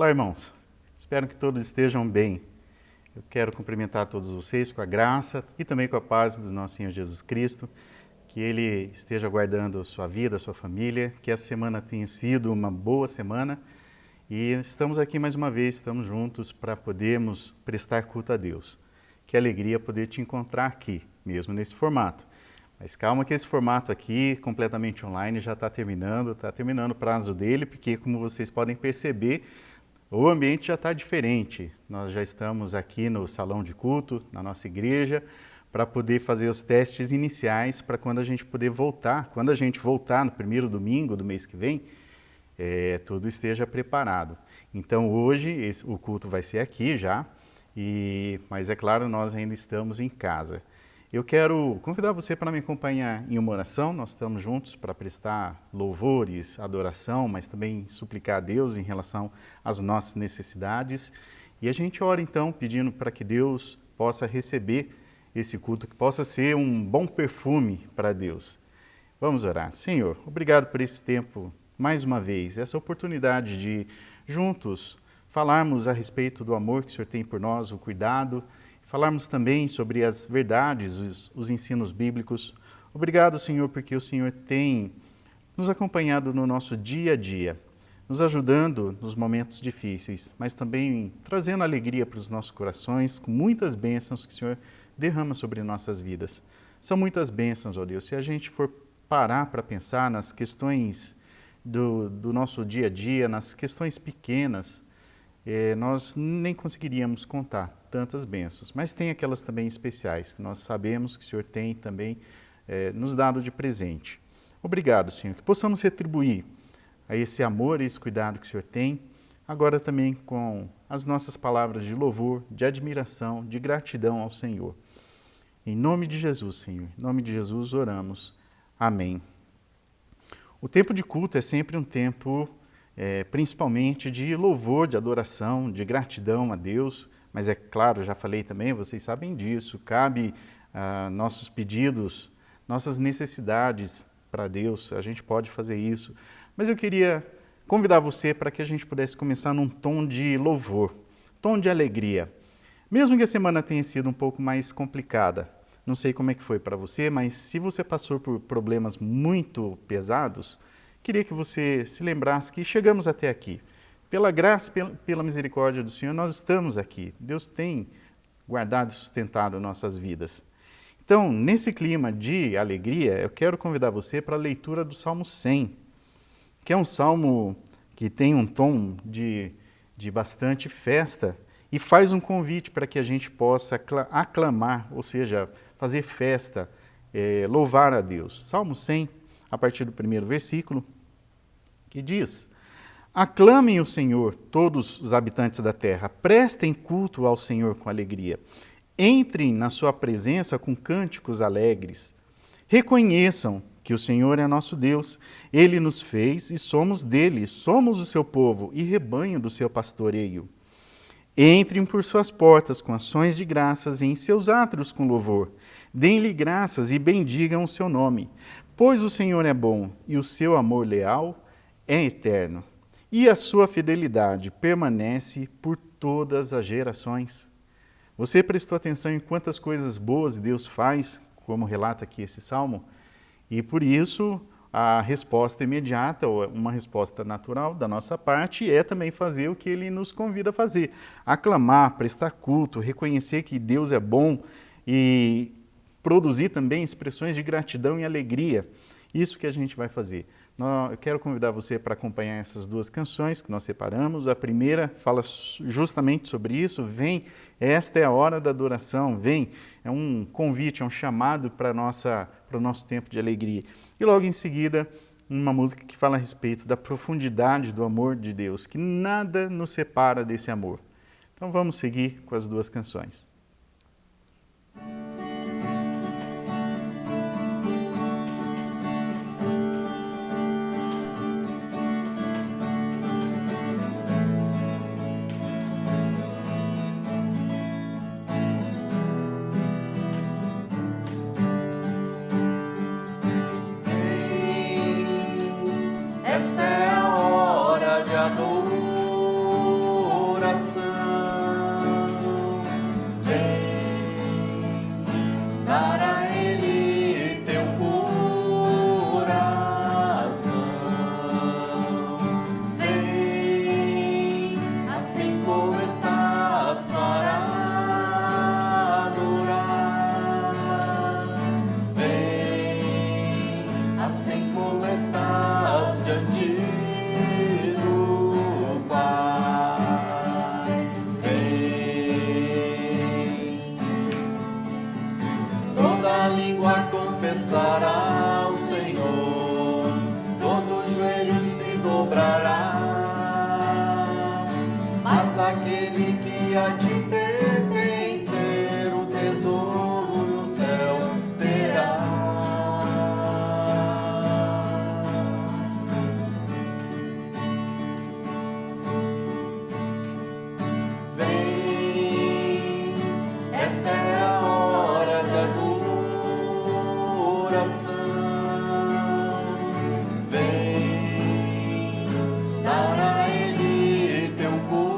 Olá, irmãos. Espero que todos estejam bem. Eu quero cumprimentar todos vocês com a graça e também com a paz do nosso Senhor Jesus Cristo. Que Ele esteja guardando a sua vida, a sua família, que essa semana tenha sido uma boa semana. E estamos aqui mais uma vez, estamos juntos para podermos prestar culto a Deus. Que alegria poder te encontrar aqui, mesmo nesse formato. Mas calma que esse formato aqui, completamente online, já está terminando o prazo dele, porque como vocês podem perceber, o ambiente já está diferente. Nós já estamos aqui no salão de culto, na nossa igreja, para poder fazer os testes iniciais para quando a gente poder voltar. Quando a gente voltar no primeiro domingo do mês que vem, tudo esteja preparado. Então hoje o culto vai ser aqui já, mas é claro, nós ainda estamos em casa. Eu quero convidar você para me acompanhar em uma oração. Nós estamos juntos para prestar louvores, adoração, mas também suplicar a Deus em relação às nossas necessidades. E a gente ora então pedindo para que Deus possa receber esse culto, que possa ser um bom perfume para Deus. Vamos orar. Senhor, obrigado por esse tempo, mais uma vez, essa oportunidade de juntos falarmos a respeito do amor que o Senhor tem por nós, o cuidado, falarmos também sobre as verdades, os ensinos bíblicos. Obrigado, Senhor, porque o Senhor tem nos acompanhado no nosso dia a dia, nos ajudando nos momentos difíceis, mas também trazendo alegria para os nossos corações, com muitas bênçãos que o Senhor derrama sobre nossas vidas. São muitas bênçãos, ó Deus. Se a gente for parar para pensar nas questões do nosso dia a dia, nas questões pequenas, nós nem conseguiríamos contar tantas bênçãos, mas tem aquelas também especiais, que nós sabemos que o Senhor tem também nos dado de presente. Obrigado, Senhor, que possamos retribuir a esse amor e esse cuidado que o Senhor tem, agora também com as nossas palavras de louvor, de admiração, de gratidão ao Senhor. Em nome de Jesus, Senhor, em nome de Jesus oramos. Amém. O tempo de culto é sempre um tempo principalmente de louvor, de adoração, de gratidão a Deus, mas é claro, já falei também, vocês sabem disso, cabe nossos pedidos, nossas necessidades para Deus, a gente pode fazer isso, mas eu queria convidar você para que a gente pudesse começar num tom de louvor, tom de alegria, mesmo que a semana tenha sido um pouco mais complicada. Não sei como é que foi para você, mas se você passou por problemas muito pesados, queria que você se lembrasse que chegamos até aqui. Pela graça e pela misericórdia do Senhor, nós estamos aqui. Deus tem guardado e sustentado nossas vidas. Então, nesse clima de alegria, eu quero convidar você para a leitura do Salmo 100, que é um salmo que tem um tom de bastante festa e faz um convite para que a gente possa aclamar, ou seja, fazer festa, louvar a Deus. Salmo 100, a partir do primeiro versículo, que diz: aclamem o Senhor, todos os habitantes da terra, prestem culto ao Senhor com alegria. Entrem na sua presença com cânticos alegres. Reconheçam que o Senhor é nosso Deus. Ele nos fez e somos dele, somos o seu povo e rebanho do seu pastoreio. Entrem por suas portas com ações de graças e em seus átrios com louvor. Deem-lhe graças e bendigam o seu nome, pois o Senhor é bom e o seu amor leal é eterno, e a sua fidelidade permanece por todas as gerações. Você prestou atenção em quantas coisas boas Deus faz, como relata aqui esse salmo? E por isso a resposta imediata, ou uma resposta natural da nossa parte, é também fazer o que ele nos convida a fazer. Aclamar, prestar culto, reconhecer que Deus é bom e produzir também expressões de gratidão e alegria. Isso que a gente vai fazer. Eu quero convidar você para acompanhar essas duas canções que nós separamos. A primeira fala justamente sobre isso. Vem, esta é a hora da adoração. Vem, é um convite, é um chamado para o nosso tempo de alegria. E logo em seguida, uma música que fala a respeito da profundidade do amor de Deus, que nada nos separa desse amor. Então vamos seguir com as duas canções. Esta é a hora de adorar. confessará o Senhor, todo joelho se dobrará, mas aquele que há de pertencer o tesouro do céu terá. Vem, esta é a hora da adoração. Vem, dar a Ele teu coração.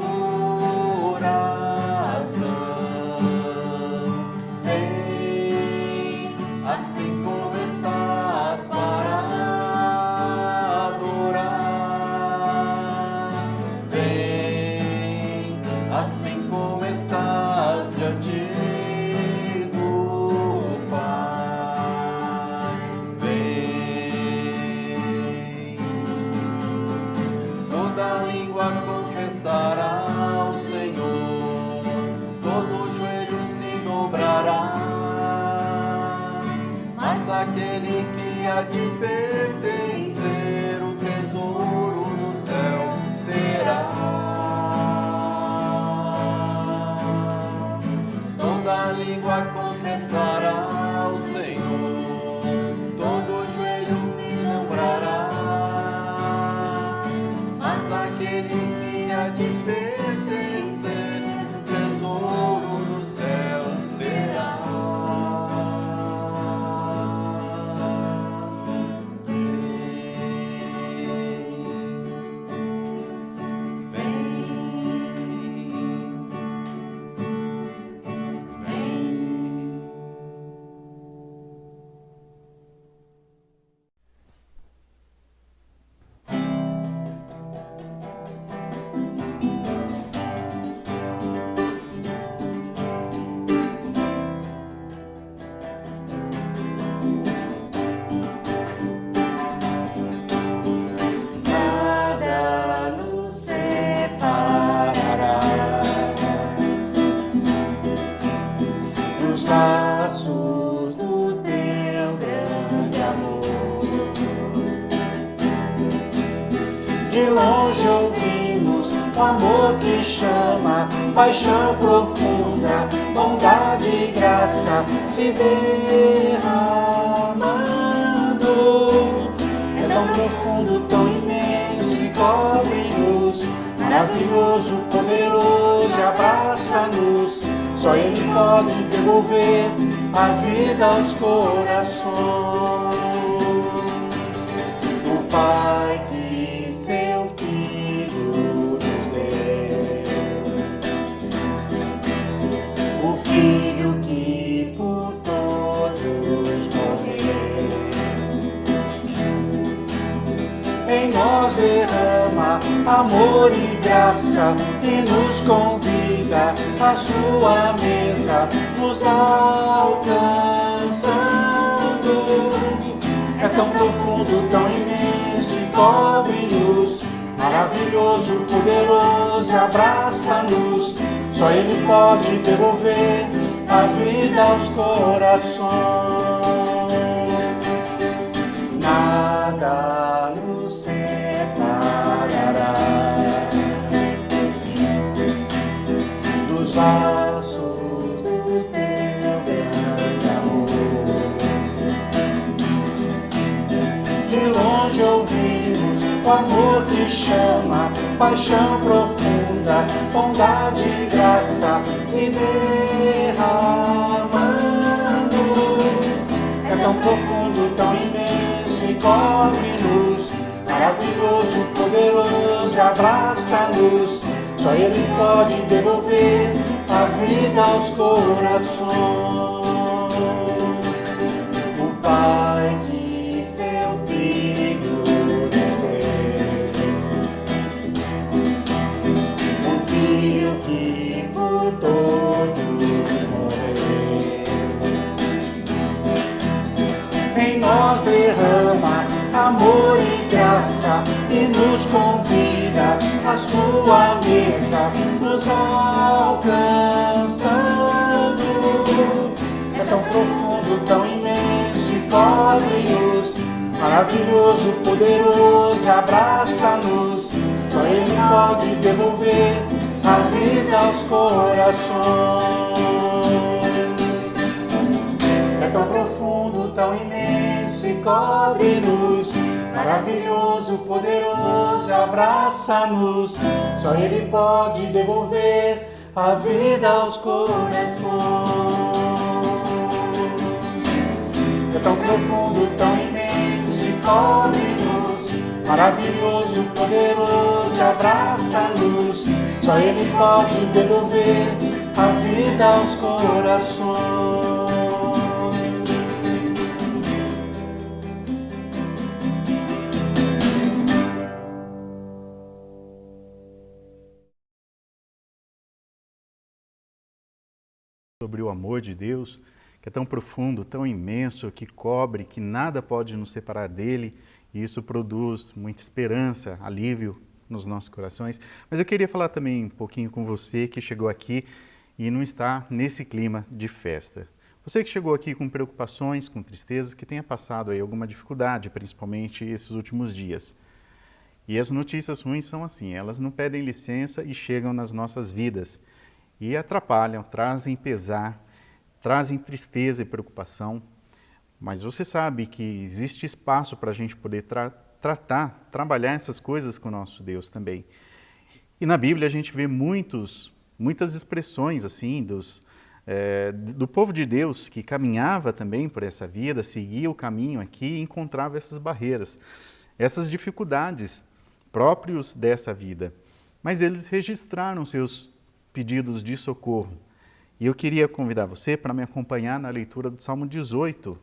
Vem, assim como estás para adorar. Vem, assim como estás diante do Pai. Vem, toda língua confessará ao Senhor, todo joelho se dobrará, mas aquele que há de pertencer o tesouro no céu terá. Toda língua confessará ao Senhor, todo joelho se dobrará, mas aquele que há de pertencer o tesouro no céu terá. Nada nos separará dos laços do teu grande amor. De longe ouvimos o amor que chama, paixão profunda, bondade e graça se derramando. É tão profundo, tão imenso e cobre-nos, maravilhoso, poderoso e abraça-nos. Só Ele pode devolver a vida aos corações. O Pai que seu Filho nos deu, o Filho que por todos morreu, em nós derrama amor e graça e nos convida à sua mesa, nos alcançando. É tão profundo, tão imenso e cobre-nos, maravilhoso, poderoso, abraça-nos. Só Ele pode devolver a vida aos corações. Nada nos separará dos laços do teu grande amor. De longe ouvimos o amor que chama, paixão profunda, bondade e graça se derramando. É tão profundo, tão imenso e cobre-nos, maravilhoso, poderoso e abraça-nos. Só só Ele pode devolver a vida aos corações. O Pai que seu Filho nos deu, o Filho que por todos morreu, em nós derrama amor e graça e nos convida à sua mesa, nos alcançando. É tão profundo, tão imenso e cobre-nos, maravilhoso, poderoso, abraça-nos. Só Ele pode devolver a vida aos corações. É tão profundo, tão imenso e cobre-nos, maravilhoso, poderoso, abraça-nos. Só Ele pode devolver a vida aos corações. É tão profundo, tão imenso e cobre-nos, maravilhoso, poderoso, abraça-nos. Só Ele pode devolver a vida aos corações. Sobre o amor de Deus, que é tão profundo, tão imenso, que cobre, que nada pode nos separar dele, e isso produz muita esperança, alívio nos nossos corações. Mas eu queria falar também um pouquinho com você que chegou aqui e não está nesse clima de festa. Você que chegou aqui com preocupações, com tristezas, que tenha passado aí alguma dificuldade, principalmente esses últimos dias. E as notícias ruins são assim, elas não pedem licença e chegam nas nossas vidas. E atrapalham, trazem pesar, trazem tristeza e preocupação. Mas você sabe que existe espaço para a gente poder trabalhar essas coisas com o nosso Deus também. E na Bíblia a gente vê muitas expressões assim do povo de Deus que caminhava também por essa vida, seguia o caminho aqui e encontrava essas barreiras, essas dificuldades próprios dessa vida. Mas eles registraram seus pedidos de socorro. E eu queria convidar você para me acompanhar na leitura do Salmo 18.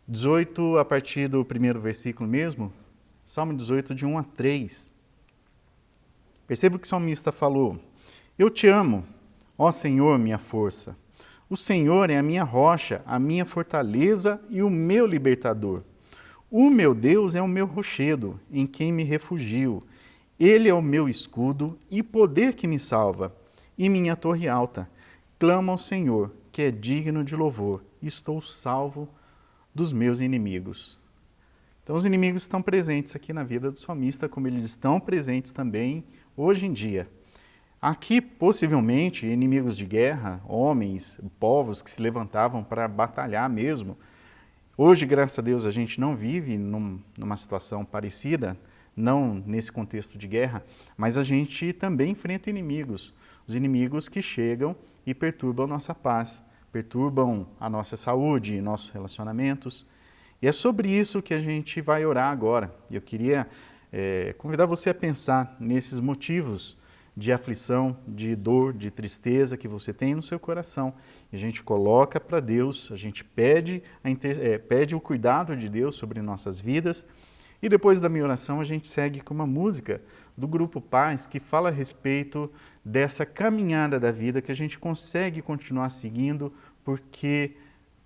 18 a partir do primeiro versículo mesmo, Salmo 18 de 1 a 3. Perceba o que o salmista falou. Eu te amo, ó Senhor, minha força. O Senhor é a minha rocha, a minha fortaleza e o meu libertador. O meu Deus é o meu rochedo, em quem me refugio. Ele é o meu escudo e poder que me salva, e minha torre alta. Clamo ao Senhor, que é digno de louvor, e estou salvo dos meus inimigos. Então os inimigos estão presentes aqui na vida do salmista, como eles estão presentes também hoje em dia. Aqui, possivelmente, inimigos de guerra, homens, povos que se levantavam para batalhar mesmo. Hoje, graças a Deus, a gente não vive numa situação parecida, não nesse contexto de guerra, mas a gente também enfrenta inimigos. Os inimigos que chegam e perturbam nossa paz, perturbam a nossa saúde, nossos relacionamentos. E é sobre isso que a gente vai orar agora. Eu queria convidar você a pensar nesses motivos de aflição, de dor, de tristeza que você tem no seu coração. E a gente coloca para Deus, a gente pede o cuidado de Deus sobre nossas vidas. E depois da minha oração, a gente segue com uma música do Grupo Paz que fala a respeito dessa caminhada da vida que a gente consegue continuar seguindo porque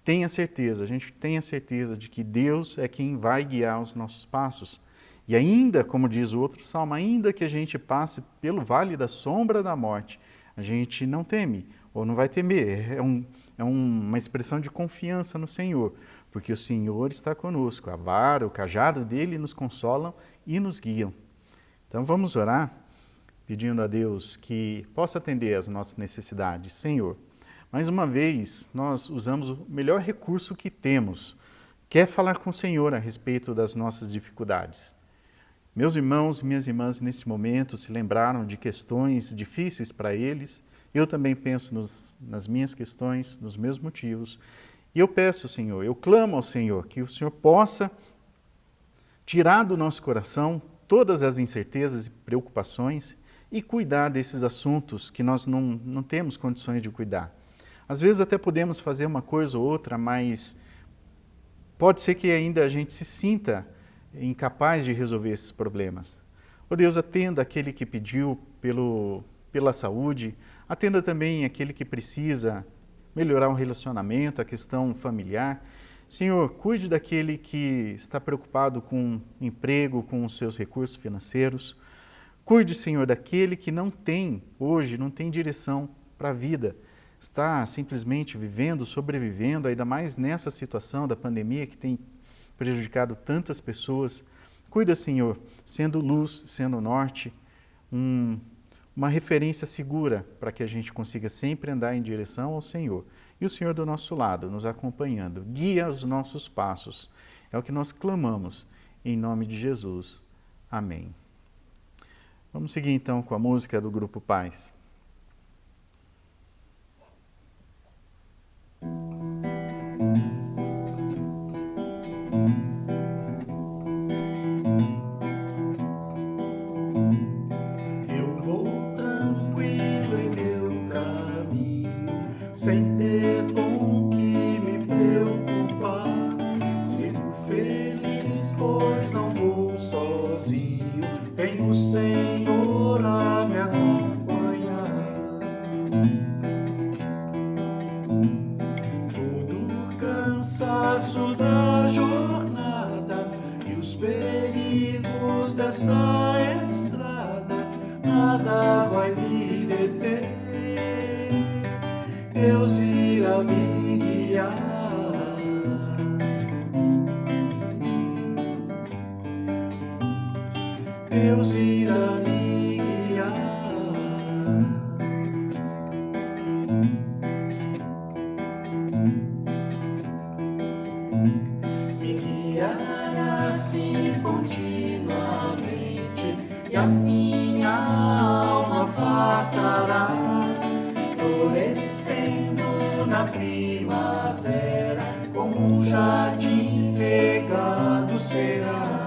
a gente tem a certeza de que Deus é quem vai guiar os nossos passos. E ainda, como diz o outro salmo, ainda que a gente passe pelo vale da sombra da morte, a gente não teme ou não vai temer. É uma expressão de confiança no Senhor, porque o Senhor está conosco, a vara, o cajado dele nos consolam e nos guiam. Então vamos orar, pedindo a Deus que possa atender às nossas necessidades. Senhor, mais uma vez nós usamos o melhor recurso que temos, que é falar com o Senhor a respeito das nossas dificuldades. Meus irmãos e minhas irmãs nesse momento se lembraram de questões difíceis para eles. Eu também penso nas minhas questões, nos meus motivos. E eu peço, Senhor, eu clamo ao Senhor, que o Senhor possa tirar do nosso coração todas as incertezas e preocupações e cuidar desses assuntos que nós não temos condições de cuidar. Às vezes até podemos fazer uma coisa ou outra, mas pode ser que ainda a gente se sinta incapaz de resolver esses problemas. Ó Deus, atenda aquele que pediu pela saúde, atenda também aquele que precisa melhorar um relacionamento, a questão familiar. Senhor, cuide daquele que está preocupado com emprego, com os seus recursos financeiros. Cuide, Senhor, daquele que não tem direção para a vida. Está simplesmente vivendo, sobrevivendo, ainda mais nessa situação da pandemia que tem prejudicado tantas pessoas. Cuida, Senhor, sendo luz, sendo norte, uma referência segura para que a gente consiga sempre andar em direção ao Senhor. E o Senhor do nosso lado, nos acompanhando, guia os nossos passos. É o que nós clamamos, em nome de Jesus. Amém. Vamos seguir então com a música do Grupo Paz. Eu vou tranquilo em meu caminho, sem ter com o que me preocupar. Sigo feliz, pois não vou sozinho, tenho o Senhor a me acompanhar. Todo cansaço da jornada e os perigos dessa estrada, nada vai me deter. Deus irá me guiar. Deus irá me guiar. Me guiará assim continuamente, e a minha alma fartará, florescendo na primavera, como um jardim regado será.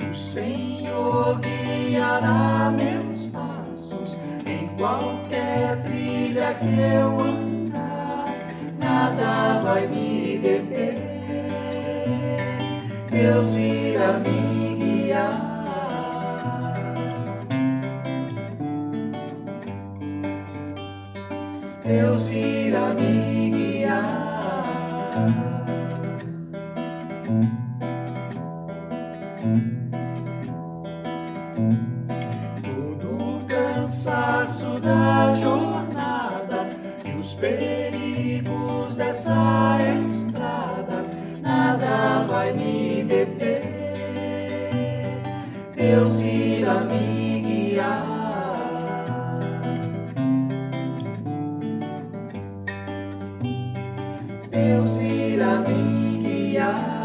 O Senhor guiará meus passos em qualquer trilha que eu andar, nada vai me deter. Deus irá me guiar. Deus irá me guiar. Todo cansaço da jornada e os perigos dessa estrada, nada vai me deter. Deus irá me guiar. Deus irá me guiar.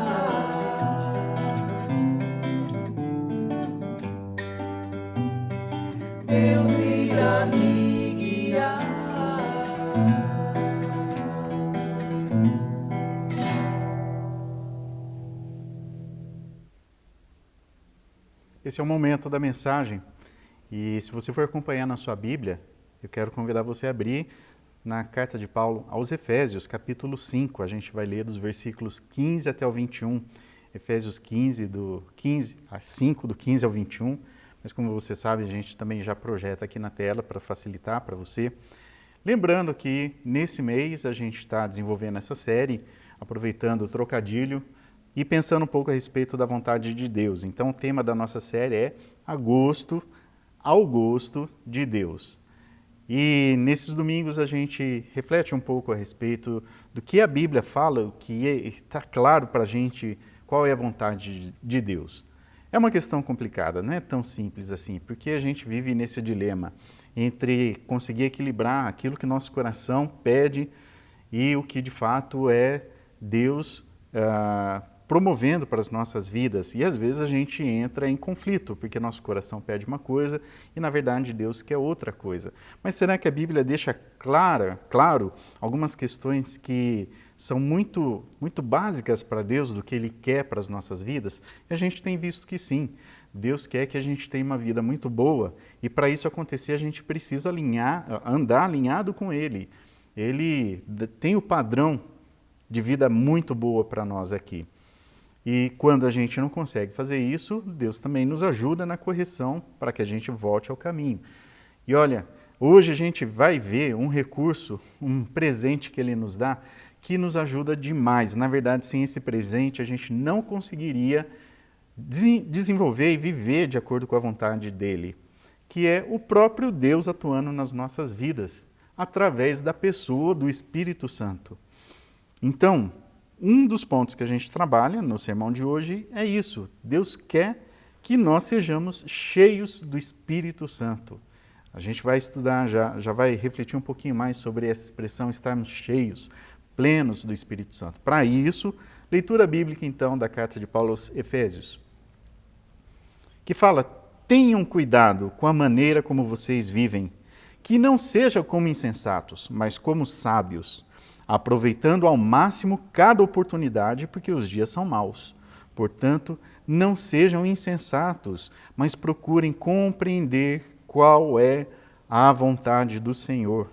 Deus irá me guiar. Esse é o momento da mensagem. E se você for acompanhar na sua Bíblia, eu quero convidar você a abrir na carta de Paulo aos Efésios, capítulo 5. A gente vai ler dos versículos 15 até o 21. Efésios 5, do 15 ao 21. Mas como você sabe, a gente também já projeta aqui na tela para facilitar para você. Lembrando que nesse mês a gente está desenvolvendo essa série, aproveitando o trocadilho e pensando um pouco a respeito da vontade de Deus. Então o tema da nossa série é ao gosto de Deus. E nesses domingos a gente reflete um pouco a respeito do que a Bíblia fala, o que está claro para a gente qual é a vontade de Deus. É uma questão complicada, não é tão simples assim, porque a gente vive nesse dilema entre conseguir equilibrar aquilo que nosso coração pede e o que de fato é Deus promovendo para as nossas vidas. E às vezes a gente entra em conflito, porque nosso coração pede uma coisa e na verdade Deus quer outra coisa. Mas será que a Bíblia deixa claro algumas questões que são muito básicas para Deus do que Ele quer para as nossas vidas? E a gente tem visto que sim. Deus quer que a gente tenha uma vida muito boa e para isso acontecer a gente precisa andar alinhado com Ele. Ele tem o padrão de vida muito boa para nós aqui. E quando a gente não consegue fazer isso, Deus também nos ajuda na correção para que a gente volte ao caminho. E olha, hoje a gente vai ver um recurso, um presente que Ele nos dá, que nos ajuda demais. Na verdade, sem esse presente, a gente não conseguiria desenvolver e viver de acordo com a vontade dEle, que é o próprio Deus atuando nas nossas vidas, através da pessoa do Espírito Santo. Então, um dos pontos que a gente trabalha no sermão de hoje é isso. Deus quer que nós sejamos cheios do Espírito Santo. A gente vai estudar, já vai refletir um pouquinho mais sobre essa expressão, estarmos cheios, plenos do Espírito Santo. Para isso, leitura bíblica, então, da carta de Paulo aos Efésios, que fala: tenham cuidado com a maneira como vocês vivem, que não seja como insensatos, mas como sábios, aproveitando ao máximo cada oportunidade, porque os dias são maus. Portanto, não sejam insensatos, mas procurem compreender qual é a vontade do Senhor.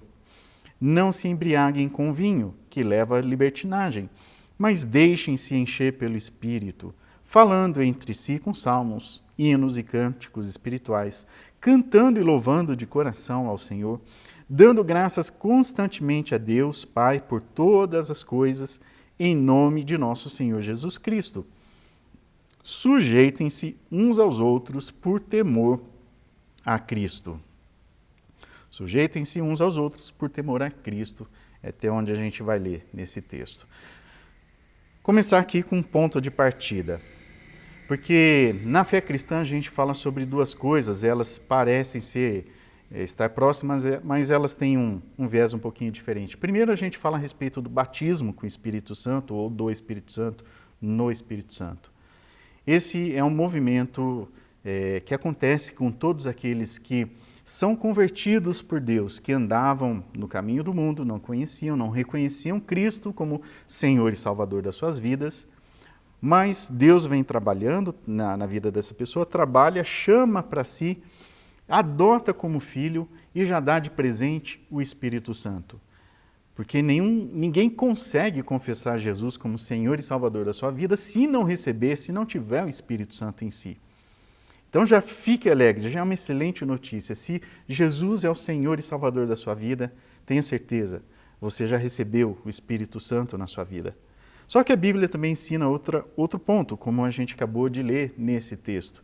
Não se embriaguem com vinho, que leva à libertinagem, mas deixem-se encher pelo Espírito, falando entre si com salmos, hinos e cânticos espirituais, cantando e louvando de coração ao Senhor, dando graças constantemente a Deus, Pai, por todas as coisas, em nome de nosso Senhor Jesus Cristo. Sujeitem-se uns aos outros por temor a Cristo. Sujeitem-se uns aos outros por temor a Cristo, é até onde a gente vai ler nesse texto. Começar aqui com um ponto de partida, porque na fé cristã a gente fala sobre duas coisas, elas parecem estar próximas, mas elas têm um viés um pouquinho diferente. Primeiro a gente fala a respeito do batismo com o Espírito Santo, ou do Espírito Santo no Espírito Santo. Esse é um movimento que acontece com todos aqueles que são convertidos por Deus, que andavam no caminho do mundo, não conheciam, não reconheciam Cristo como Senhor e Salvador das suas vidas, mas Deus vem trabalhando na vida dessa pessoa, trabalha, chama para si, adota como filho e já dá de presente o Espírito Santo. Porque ninguém consegue confessar Jesus como Senhor e Salvador da sua vida se não receber, se não tiver o Espírito Santo em si. Então já fique alegre, já é uma excelente notícia. Se Jesus é o Senhor e Salvador da sua vida, tenha certeza, você já recebeu o Espírito Santo na sua vida. Só que a Bíblia também ensina outro ponto, como a gente acabou de ler nesse texto,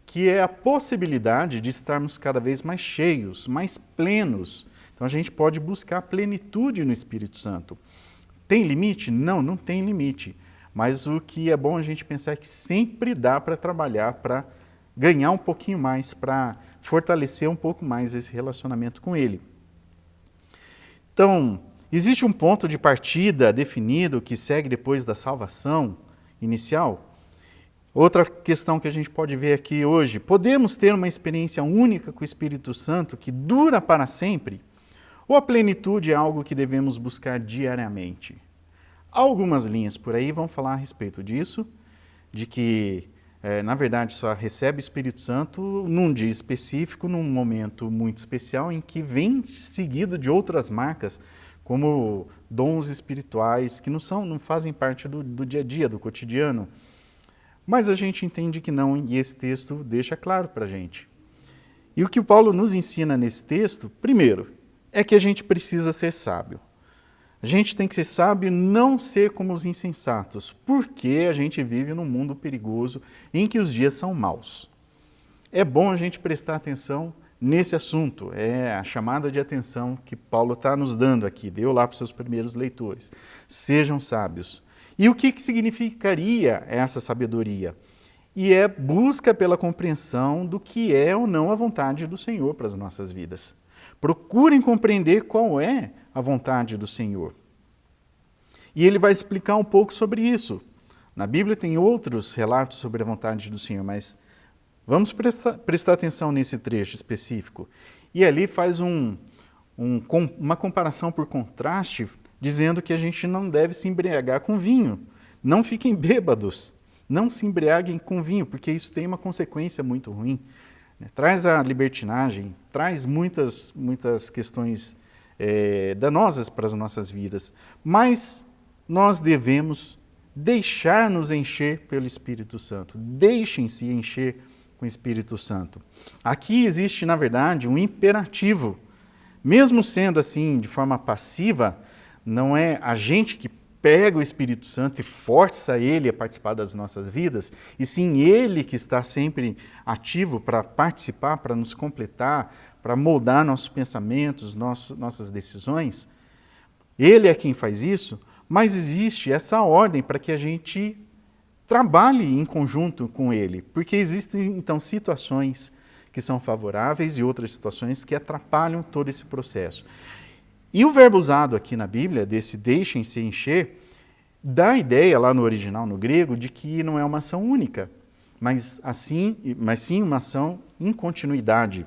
que é a possibilidade de estarmos cada vez mais cheios, mais plenos. Então a gente pode buscar plenitude no Espírito Santo. Tem limite? Não, não tem limite. Mas o que é bom a gente pensar é que sempre dá para trabalhar, para ganhar um pouquinho mais, para fortalecer um pouco mais esse relacionamento com Ele. Então, existe um ponto de partida definido que segue depois da salvação inicial? Outra questão que a gente pode ver aqui hoje: podemos ter uma experiência única com o Espírito Santo que dura para sempre? Ou a plenitude é algo que devemos buscar diariamente? Algumas linhas por aí vão falar a respeito disso, de que, na verdade, só recebe o Espírito Santo num dia específico, num momento muito especial, em que vem seguido de outras marcas, como dons espirituais, que não fazem parte do dia a dia, do cotidiano. Mas a gente entende que não, e esse texto deixa claro para a gente. E o que o Paulo nos ensina nesse texto, primeiro, é que a gente precisa ser sábio. A gente tem que ser sábio e não ser como os insensatos, porque a gente vive num mundo perigoso em que os dias são maus. É bom a gente prestar atenção nesse assunto, é a chamada de atenção que Paulo está nos dando aqui, deu lá para os seus primeiros leitores. Sejam sábios. E o que significaria essa sabedoria? E é busca pela compreensão do que é ou não a vontade do Senhor para as nossas vidas. Procurem compreender qual é a vontade do Senhor. E ele vai explicar um pouco sobre isso. Na Bíblia tem outros relatos sobre a vontade do Senhor, mas vamos prestar atenção nesse trecho específico. E ali faz uma comparação por contraste, dizendo que a gente não deve se embriagar com vinho. Não fiquem bêbados, Não se embriaguem com vinho, porque isso tem uma consequência muito ruim. Traz a libertinagem, traz muitas questões danosas para as nossas vidas. Mas nós devemos deixar-nos encher pelo Espírito Santo. Deixem-se encher com o Espírito Santo. Aqui existe, na verdade, um imperativo. Mesmo sendo assim, de forma passiva, não é a gente que pega o Espírito Santo e força ele a participar das nossas vidas, e sim ele que está sempre ativo para participar, para nos completar, para moldar nossos pensamentos, nossas decisões. Ele é quem faz isso, mas existe essa ordem para que a gente trabalhe em conjunto com ele, porque existem então situações que são favoráveis e outras situações que atrapalham todo esse processo. E o verbo usado aqui na Bíblia, desse deixem-se encher, dá a ideia lá no original, no grego, de que não é uma ação única, mas sim uma ação em continuidade.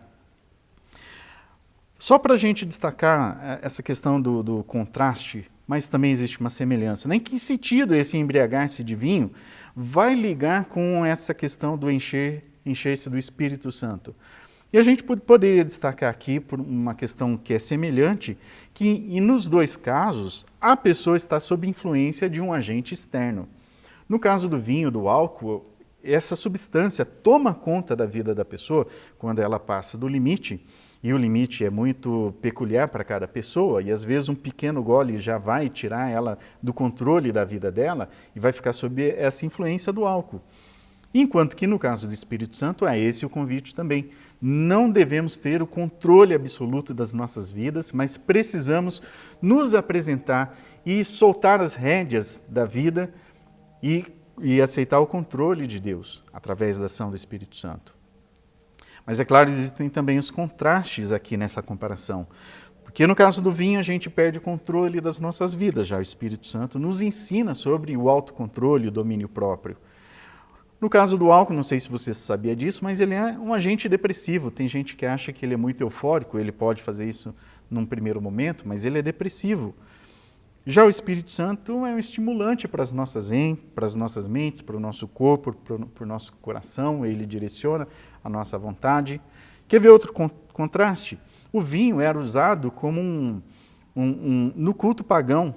Só para a gente destacar essa questão do contraste, mas também existe uma semelhança. Em que sentido esse embriagar-se de vinho vai ligar com essa questão do encher-se do Espírito Santo? E a gente poderia destacar aqui, por uma questão que é semelhante, que nos dois casos, a pessoa está sob influência de um agente externo. No caso do vinho, do álcool, essa substância toma conta da vida da pessoa quando ela passa do limite, e o limite é muito peculiar para cada pessoa, e às vezes um pequeno gole já vai tirar ela do controle da vida dela e vai ficar sob essa influência do álcool. Enquanto que no caso do Espírito Santo, é esse o convite também. Não devemos ter o controle absoluto das nossas vidas, mas precisamos nos apresentar e soltar as rédeas da vida e aceitar o controle de Deus através da ação do Espírito Santo. Mas é claro, existem também os contrastes aqui nessa comparação. Porque no caso do vinho, a gente perde o controle das nossas vidas. Já o Espírito Santo nos ensina sobre o autocontrole, o domínio próprio. No caso do álcool, não sei se você sabia disso, mas ele é um agente depressivo. Tem gente que acha que ele é muito eufórico, ele pode fazer isso num primeiro momento, mas ele é depressivo. Já o Espírito Santo é um estimulante para as nossas mentes, para o nosso corpo, para o nosso coração, ele direciona a nossa vontade. Quer ver outro contraste? O vinho era usado como no culto pagão,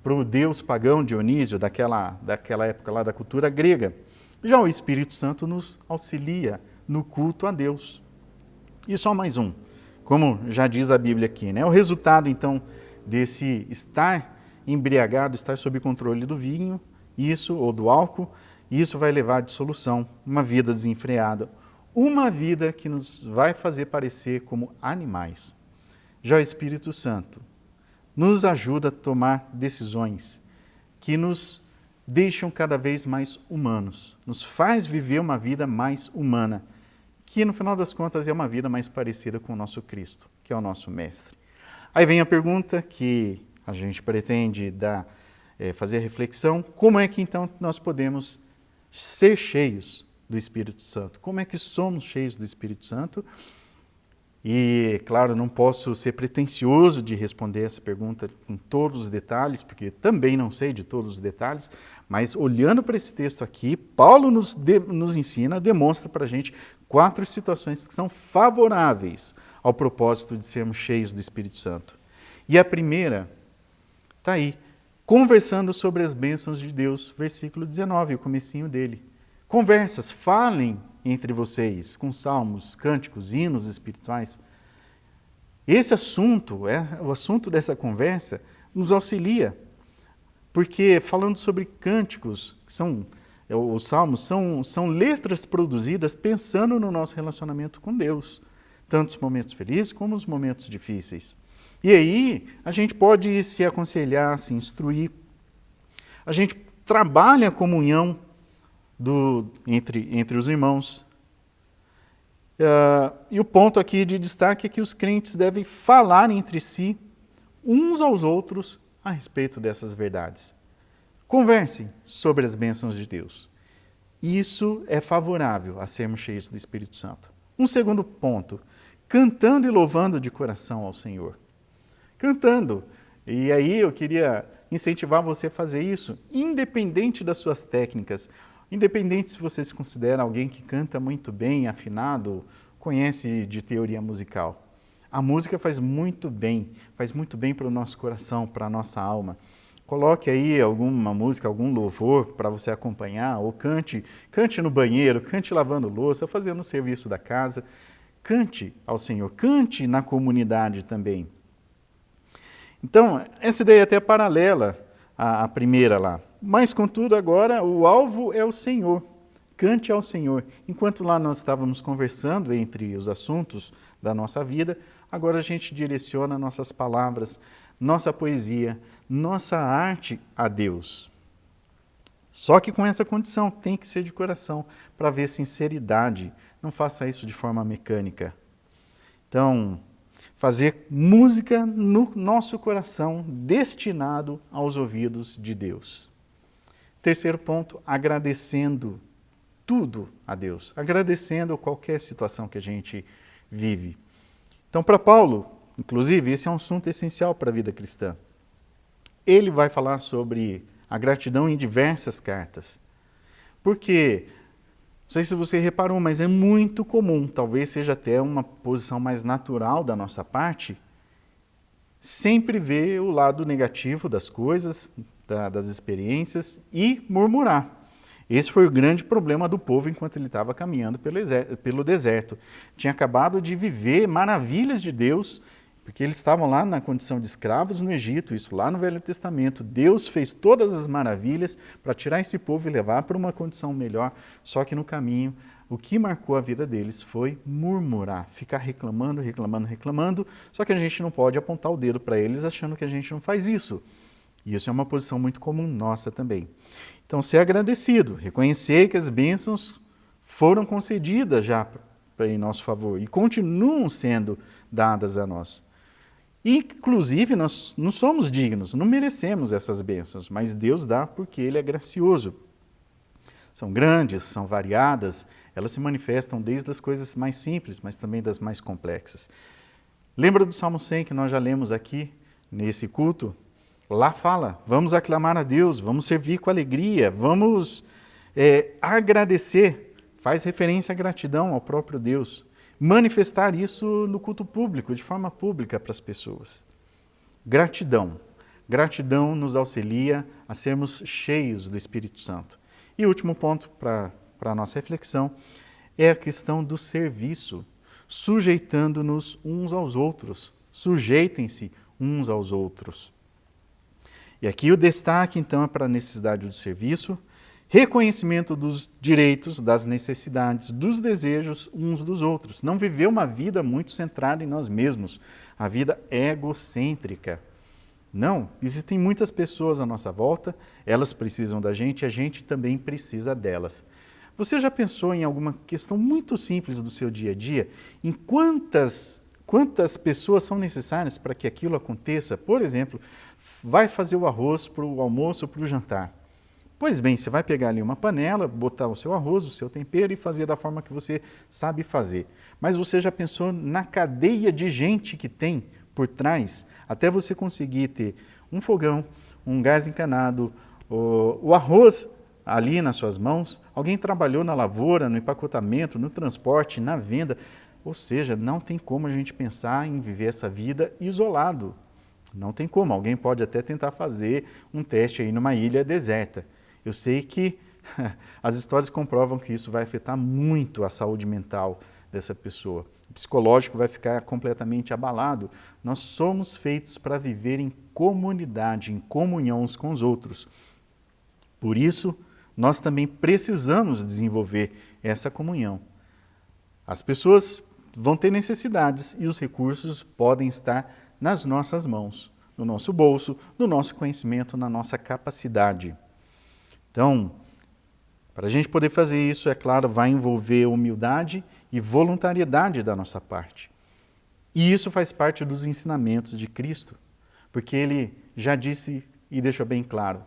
para o deus pagão Dionísio, daquela época lá da cultura grega. Já o Espírito Santo nos auxilia no culto a Deus. E só mais um, como já diz a Bíblia aqui, né? O resultado, então, desse estar embriagado, estar sob controle do vinho, ou do álcool, isso vai levar à dissolução, uma vida desenfreada, uma vida que nos vai fazer parecer como animais. Já o Espírito Santo nos ajuda a tomar decisões que nos deixam cada vez mais humanos, nos faz viver uma vida mais humana, que no final das contas é uma vida mais parecida com o nosso Cristo, que é o nosso Mestre. Aí vem a pergunta que a gente pretende fazer a reflexão, como é que então nós podemos ser cheios do Espírito Santo? Como é que somos cheios do Espírito Santo? E, claro, não posso ser pretensioso de responder essa pergunta com todos os detalhes, porque também não sei de todos os detalhes, mas olhando para esse texto aqui, Paulo nos ensina, demonstra para a gente 4 situações que são favoráveis ao propósito de sermos cheios do Espírito Santo. E a primeira está aí, conversando sobre as bênçãos de Deus, versículo 19, o comecinho dele. Conversas, falem entre vocês, com salmos, cânticos, hinos espirituais. Esse assunto, o assunto dessa conversa, nos auxilia, porque falando sobre cânticos, os salmos são letras produzidas pensando no nosso relacionamento com Deus, tanto os momentos felizes como os momentos difíceis. E aí a gente pode se aconselhar, se instruir, a gente trabalha a comunhão entre os irmãos. E o ponto aqui de destaque é que os crentes devem falar entre si, uns aos outros, a respeito dessas verdades. Conversem sobre as bênçãos de Deus. Isso é favorável a sermos cheios do Espírito Santo. Um segundo ponto, cantando e louvando de coração ao Senhor. Cantando. E aí eu queria incentivar você a fazer isso, independente das suas técnicas. Independente se você se considera alguém que canta muito bem, afinado, conhece de teoria musical. A música faz muito bem para o nosso coração, para a nossa alma. Coloque aí alguma música, algum louvor para você acompanhar, ou cante no banheiro, cante lavando louça, fazendo o serviço da casa. Cante ao Senhor, cante na comunidade também. Então, essa ideia até é paralela à primeira lá. Mas, contudo, agora o alvo é o Senhor. Cante ao Senhor. Enquanto lá nós estávamos conversando entre os assuntos da nossa vida, agora a gente direciona nossas palavras, nossa poesia, nossa arte a Deus. Só que com essa condição, tem que ser de coração, para haver sinceridade. Não faça isso de forma mecânica. Então, fazer música no nosso coração, destinado aos ouvidos de Deus. Terceiro ponto, agradecendo tudo a Deus, agradecendo qualquer situação que a gente vive. Então, para Paulo, inclusive, esse é um assunto essencial para a vida cristã. Ele vai falar sobre a gratidão em diversas cartas. Porque, não sei se você reparou, mas é muito comum, talvez seja até uma posição mais natural da nossa parte, sempre ver o lado negativo das coisas, das experiências e murmurar. Esse foi o grande problema do povo enquanto ele estava caminhando pelo deserto. Tinha acabado de viver maravilhas de Deus, porque eles estavam lá na condição de escravos no Egito, isso lá no Velho Testamento. Deus fez todas as maravilhas para tirar esse povo e levar para uma condição melhor, só que no caminho, o que marcou a vida deles foi murmurar, ficar reclamando, só que a gente não pode apontar o dedo para eles achando que a gente não faz isso. E isso é uma posição muito comum nossa também. Então, ser agradecido, reconhecer que as bênçãos foram concedidas já em nosso favor e continuam sendo dadas a nós. Inclusive, nós não somos dignos, não merecemos essas bênçãos, mas Deus dá porque Ele é gracioso. São grandes, são variadas, elas se manifestam desde as coisas mais simples, mas também das mais complexas. Lembra do Salmo 100 que nós já lemos aqui nesse culto? Lá fala, vamos aclamar a Deus, vamos servir com alegria, vamos agradecer, faz referência à gratidão ao próprio Deus. Manifestar isso no culto público, de forma pública para as pessoas. Gratidão. Gratidão nos auxilia a sermos cheios do Espírito Santo. E o último ponto para a nossa reflexão é a questão do serviço, sujeitando-nos uns aos outros. Sujeitem-se uns aos outros. E aqui o destaque, então, é para a necessidade do serviço, reconhecimento dos direitos, das necessidades, dos desejos uns dos outros. Não viver uma vida muito centrada em nós mesmos, a vida egocêntrica. Não, existem muitas pessoas à nossa volta, elas precisam da gente e a gente também precisa delas. Você já pensou em alguma questão muito simples do seu dia a dia? Em quantas pessoas são necessárias para que aquilo aconteça? Por exemplo, vai fazer o arroz para o almoço ou para o jantar. Pois bem, você vai pegar ali uma panela, botar o seu arroz, o seu tempero e fazer da forma que você sabe fazer. Mas você já pensou na cadeia de gente que tem por trás, até você conseguir ter um fogão, um gás encanado, o arroz ali nas suas mãos, alguém trabalhou na lavoura, no empacotamento, no transporte, na venda. Ou seja, não tem como a gente pensar em viver essa vida isolado. Não tem como. Alguém pode até tentar fazer um teste aí numa ilha deserta. Eu sei que as histórias comprovam que isso vai afetar muito a saúde mental dessa pessoa. O psicológico vai ficar completamente abalado. Nós somos feitos para viver em comunidade, em comunhão uns com os outros. Por isso, nós também precisamos desenvolver essa comunhão. As pessoas vão ter necessidades e os recursos podem estar nas nossas mãos, no nosso bolso, no nosso conhecimento, na nossa capacidade. Então, para a gente poder fazer isso, é claro, vai envolver humildade e voluntariedade da nossa parte. E isso faz parte dos ensinamentos de Cristo, porque Ele já disse e deixou bem claro,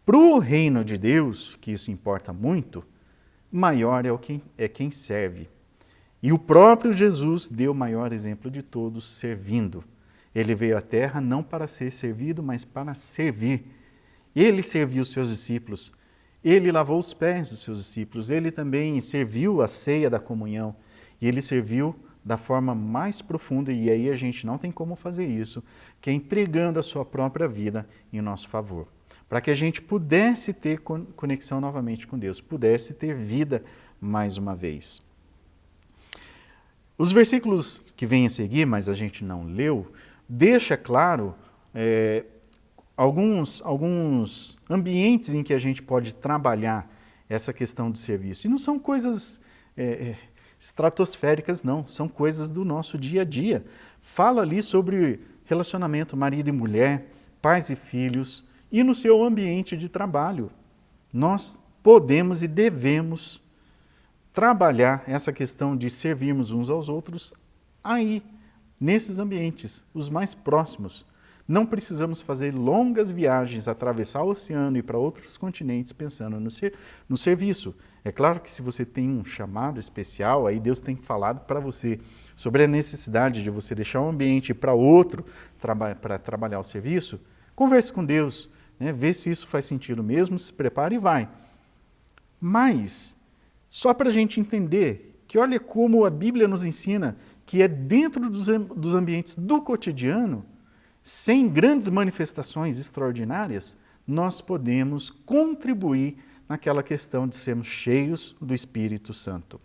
para o reino de Deus, que isso importa muito, maior é quem serve. E o próprio Jesus deu o maior exemplo de todos, servindo. Ele veio à terra não para ser servido, mas para servir. Ele serviu os seus discípulos. ele lavou os pés dos seus discípulos, ele também serviu a ceia da comunhão, e ele serviu da forma mais profunda, e aí a gente não tem como fazer isso, que é entregando a sua própria vida em nosso favor, para que a gente pudesse ter conexão novamente com Deus, pudesse ter vida mais uma vez. Os versículos que vêm a seguir, mas a gente não leu, deixa claro alguns ambientes em que a gente pode trabalhar essa questão do serviço. E não são coisas estratosféricas, não. São coisas do nosso dia a dia. Fala ali sobre relacionamento marido e mulher, pais e filhos, e no seu ambiente de trabalho. Nós podemos e devemos trabalhar essa questão de servirmos uns aos outros aí, nesses ambientes, os mais próximos. Não precisamos fazer longas viagens, atravessar o oceano e ir para outros continentes pensando no serviço. É claro que se você tem um chamado especial, aí Deus tem falado para você sobre a necessidade de você deixar um ambiente para outro para trabalhar o serviço, converse com Deus, né? Vê se isso faz sentido mesmo, se prepare e vai. Mas, só para a gente entender que olha como a Bíblia nos ensina que é dentro dos ambientes do cotidiano, sem grandes manifestações extraordinárias, nós podemos contribuir naquela questão de sermos cheios do Espírito Santo.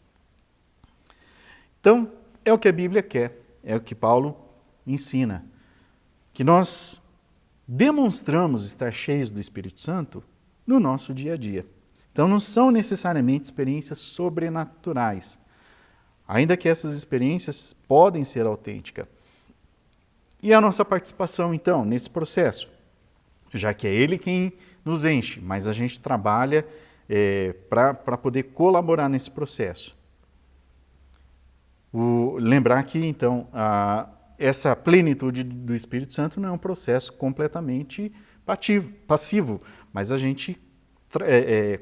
Então, é o que a Bíblia quer, é o que Paulo ensina, que nós demonstramos estar cheios do Espírito Santo no nosso dia a dia. Então, não são necessariamente experiências sobrenaturais, ainda que essas experiências podem ser autênticas. E a nossa participação, então, nesse processo? Já que é Ele quem nos enche, mas a gente trabalha para poder colaborar nesse processo. Lembrar que, então, essa plenitude do Espírito Santo não é um processo completamente passivo, mas a gente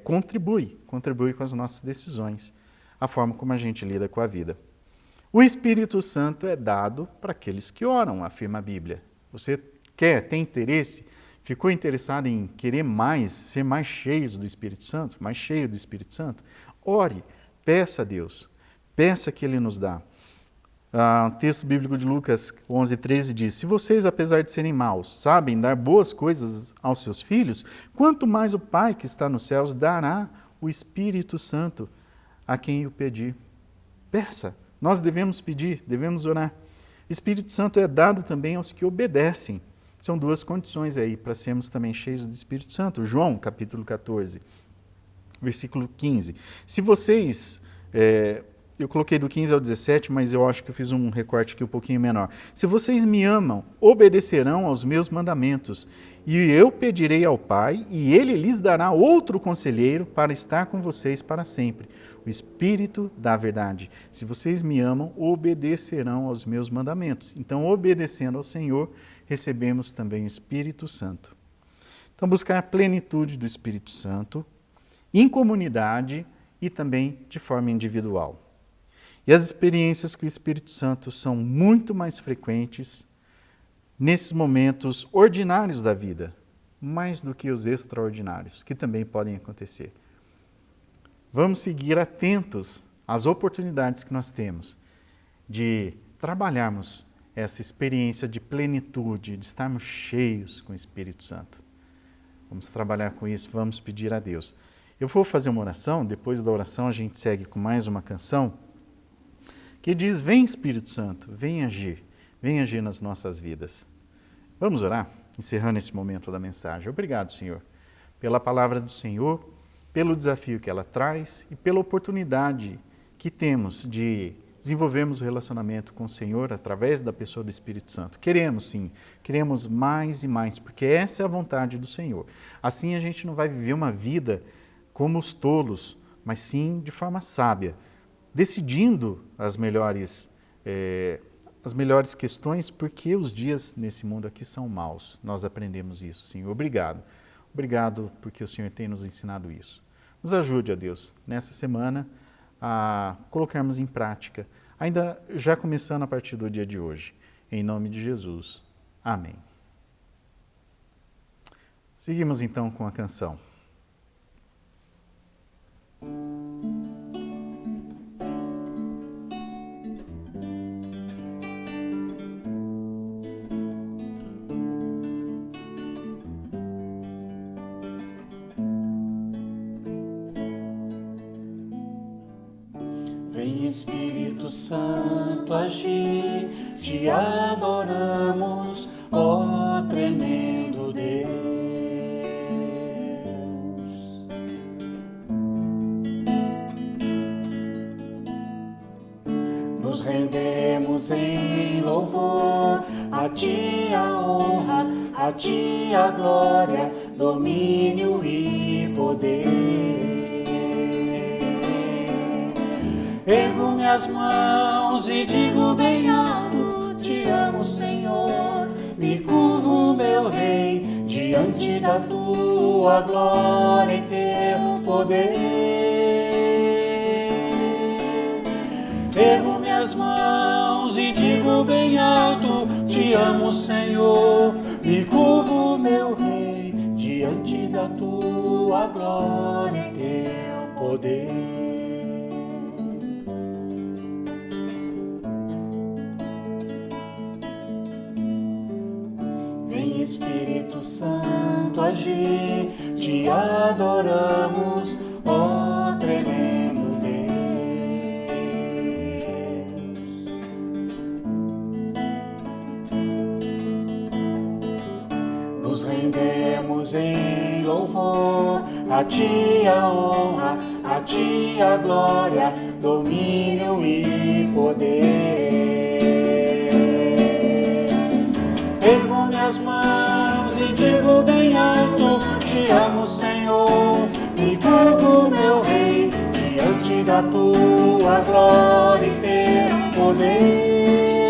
contribui com as nossas decisões, a forma como a gente lida com a vida. O Espírito Santo é dado para aqueles que oram, afirma a Bíblia. Você tem interesse, ficou interessado em querer mais, ser mais cheio do Espírito Santo? Ore, peça a Deus, peça que Ele nos dá. O texto bíblico de Lucas 11:13 diz: se vocês, apesar de serem maus, sabem dar boas coisas aos seus filhos, quanto mais o Pai que está nos céus dará o Espírito Santo a quem o pedir. Peça. Nós devemos pedir, devemos orar. Espírito Santo é dado também aos que obedecem. São duas condições aí para sermos também cheios do Espírito Santo. João, capítulo 14, versículo 15. Se vocês, eu coloquei do 15 ao 17, mas eu acho que eu fiz um recorte aqui um pouquinho menor. Se vocês me amam, obedecerão aos meus mandamentos, e eu pedirei ao Pai, e Ele lhes dará outro conselheiro para estar com vocês para sempre. O Espírito da verdade. Se vocês me amam, obedecerão aos meus mandamentos. Então, obedecendo ao Senhor, recebemos também o Espírito Santo. Então, buscar a plenitude do Espírito Santo, em comunidade e também de forma individual. E as experiências com o Espírito Santo são muito mais frequentes nesses momentos ordinários da vida, mais do que os extraordinários, que também podem acontecer. Vamos seguir atentos às oportunidades que nós temos de trabalharmos essa experiência de plenitude, de estarmos cheios com o Espírito Santo. Vamos trabalhar com isso, vamos pedir a Deus. Eu vou fazer uma oração, depois da oração a gente segue com mais uma canção, que diz: vem Espírito Santo, vem agir nas nossas vidas. Vamos orar, encerrando esse momento da mensagem. Obrigado, Senhor, pela palavra do Senhor, pelo desafio que ela traz e pela oportunidade que temos de desenvolvermos o relacionamento com o Senhor através da pessoa do Espírito Santo. Queremos sim, queremos mais e mais, porque essa é a vontade do Senhor. Assim a gente não vai viver uma vida como os tolos, mas sim de forma sábia, decidindo as melhores questões, porque os dias nesse mundo aqui são maus. Nós aprendemos isso, Senhor. Obrigado. Obrigado porque o Senhor tem nos ensinado isso. Nos ajude, ó Deus, nessa semana a colocarmos em prática, ainda já começando a partir do dia de hoje. Em nome de Jesus. Amém. Seguimos então com a canção. Vem Espírito Santo agir, te adoramos, ó tremendo Deus. Nos rendemos em louvor, a ti a honra, a ti a glória, domínio e poder. Ergo minhas mãos e digo bem alto, te amo, Senhor. Me curvo, meu Rei, diante da tua glória e teu poder. Ergo minhas mãos e digo bem alto, te amo, Senhor. Me curvo, meu Rei, diante da tua glória e teu poder. Espírito Santo agir, te adoramos, ó tremendo Deus. Nos rendemos em louvor, a ti a honra, a ti a glória, domínio e poder. Ergo minhas mãos e digo bem alto, te amo, Senhor. Me curvo, meu Rei, diante da tua glória e teu poder.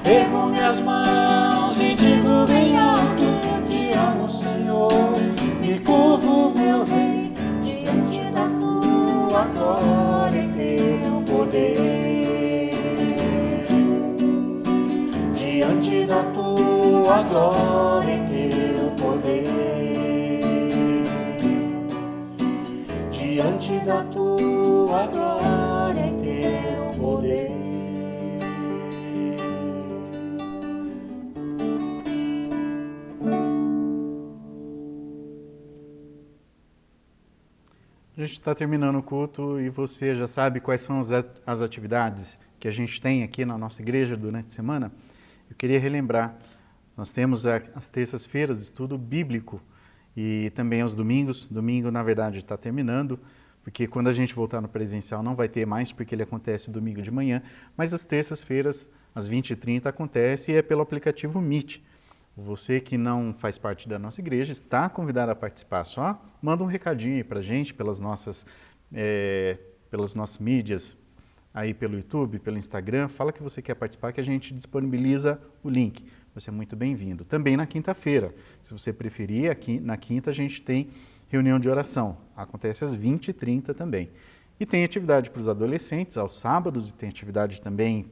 Ergo minhas mãos e digo bem alto, te amo, Senhor. Me curvo, meu Rei, diante da tua glória e teu poder. Diante da tua glória e teu poder. Diante da tua glória e teu poder. A gente está terminando o culto e você já sabe quais são as atividades que a gente tem aqui na nossa igreja durante a semana. Eu queria relembrar, nós temos as terças-feiras de estudo bíblico e também aos domingos. Domingo, na verdade, está terminando, porque quando a gente voltar no presencial não vai ter mais, porque ele acontece domingo de manhã, mas as terças-feiras, às 20h30, acontece e é pelo aplicativo Meet. Você que não faz parte da nossa igreja está convidado a participar. Só manda um recadinho aí para a gente pelas nossas mídias, aí pelo YouTube, pelo Instagram, fala que você quer participar, que a gente disponibiliza o link. Você é muito bem-vindo. Também na quinta-feira, se você preferir, aqui na quinta a gente tem reunião de oração. Acontece às 20h30 também. E tem atividade para os adolescentes aos sábados e tem atividade também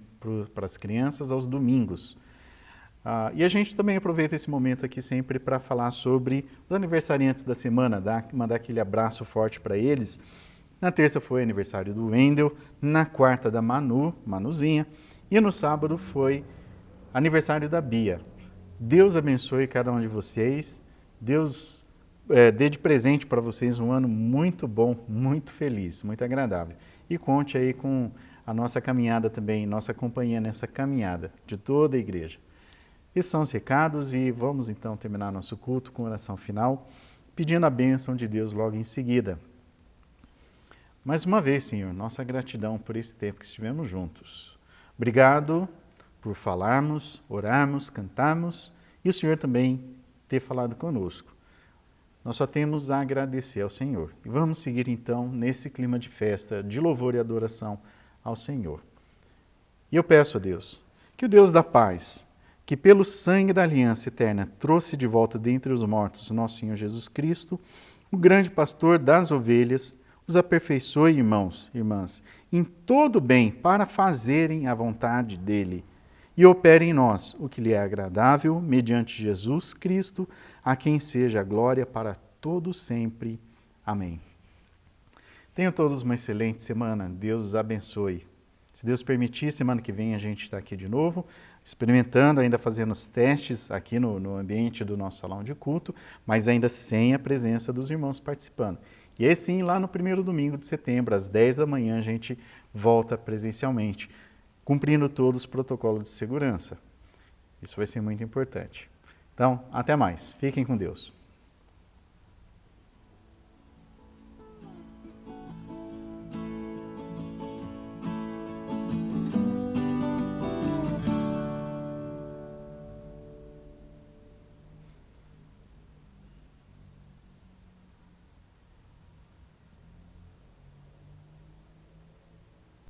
para as crianças aos domingos. E a gente também aproveita esse momento aqui sempre para falar sobre os aniversariantes da semana, mandar aquele abraço forte para eles. Na terça foi aniversário do Wendel, na quarta da Manuzinha, e no sábado foi aniversário da Bia. Deus abençoe cada um de vocês, Deus dê de presente para vocês um ano muito bom, muito feliz, muito agradável. E conte aí com a nossa caminhada também, nossa companhia nessa caminhada de toda a igreja. Esses são os recados e vamos então terminar nosso culto com oração final, pedindo a bênção de Deus logo em seguida. Mais uma vez, Senhor, nossa gratidão por esse tempo que estivemos juntos. Obrigado por falarmos, orarmos, cantarmos e o Senhor também ter falado conosco. Nós só temos a agradecer ao Senhor. E vamos seguir então nesse clima de festa, de louvor e adoração ao Senhor. E eu peço a Deus que o Deus da paz, que pelo sangue da aliança eterna trouxe de volta dentre os mortos nosso Senhor Jesus Cristo, o grande pastor das ovelhas, os aperfeiçoe, irmãos, irmãs, em todo bem para fazerem a vontade dele e opere em nós o que lhe é agradável, mediante Jesus Cristo, a quem seja a glória para todo sempre. Amém. Tenham todos uma excelente semana. Deus os abençoe. Se Deus permitir, semana que vem a gente está aqui de novo, experimentando, ainda fazendo os testes aqui no ambiente do nosso salão de culto, mas ainda sem a presença dos irmãos participando. E aí sim, lá no primeiro domingo de setembro, às 10 da manhã, a gente volta presencialmente, cumprindo todos os protocolos de segurança. Isso vai ser muito importante. Então, até mais. Fiquem com Deus.